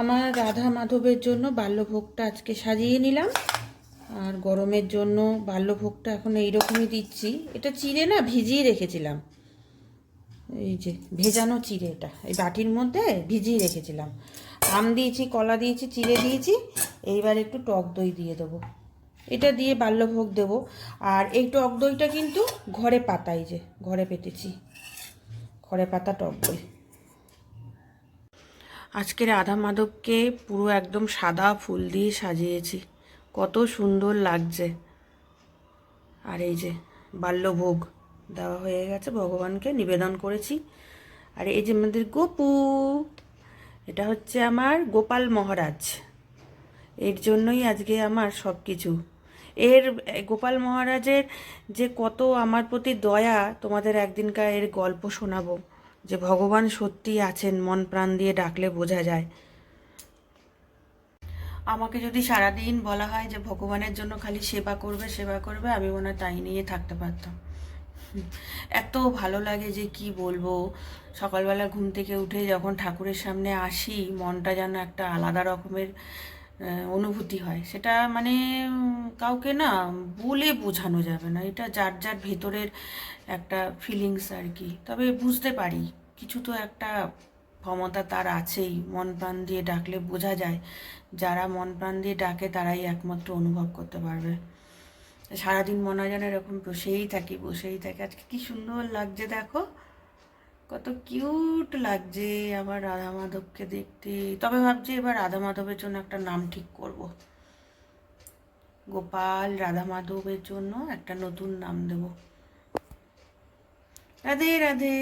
আমার রাধা মাধবের জন্য বাল্যভোগটা আজকে সাজিয়ে নিলাম। আর গরমের জন্য বাল্যভোগটা এখন এইরকমই দিচ্ছি। এটা চিড়ে না ভিজিয়ে রেখেছিলাম, এই যে ভেজানো চিড়ে, এটা এই বাটির মধ্যে ভিজিয়ে রেখেছিলাম। আম দিয়েছি, কলা দিয়েছি, চিড়ে দিয়েছি। এইবার একটু টক দই দিয়ে দেবো, এটা দিয়ে বাল্যভোগ দেবো। আর এই টক দইটা কিন্তু ঘরে পাতা, এই যে ঘরে পেতেছি, ঘরে পাতা টক দই। আজকে রাধা মাধবকে পুরো একদম সাদা ফুল দিয়ে সাজিয়েছি, কত সুন্দর লাগছে। আর এই যে বাল্যভোগ দেওয়া হয়ে গেছে, ভগবানকে নিবেদন করেছি। আর এই যে আমাদের গোপু, এটা হচ্ছে আমার গোপাল মহারাজ। এর জন্যই আজকে আমার সব কিছু। এর গোপাল মহারাজের যে কত আমার প্রতি দয়া, তোমাদের একদিনকার এর গল্প শোনাবো, যে ভগবান সত্যিই আছেন, মন প্রাণ দিয়ে ডাকলে বোঝা যায়। আমাকে যদি সারাদিন বলা হয় যে ভগবানের জন্য খালি সেবা করবে সেবা করবে, আমি মনে হয় তাই নিয়ে থাকতে পারতাম। এত ভালো লাগে যে কি বলবো। সকালবেলা ঘুম থেকে উঠে যখন ঠাকুরের সামনে আসি, মনটা যেন একটা আলাদা রকমের অনুভূতি হয়। সেটা মানে কাউকে না বলে বোঝানো যাবে না, এটা যার যার ভেতরের একটা ফিলিংস আর কি। তবে বুঝতে পারি কিছু তো একটা ক্ষমতা তার আছেই, মন প্রাণ দিয়ে ডাকলে বোঝা যায়। যারা মন প্রাণ দিয়ে ডাকে তারাই একমাত্র অনুভব করতে পারবে। সারাদিন মনে হয় যেন এরকম বসেই থাকি বসেই থাকি। আজকে কি সুন্দর লাগছে দেখো, কত কিউট লাগছে আমার রাধা মাধবকে দেখতে। তবে ভাবছি এবার রাধা মাধবের জন্য একটা নাম ঠিক করব, গোপাল রাধা মাধবের জন্য একটা নতুন নাম দেব। রাধে রাধে।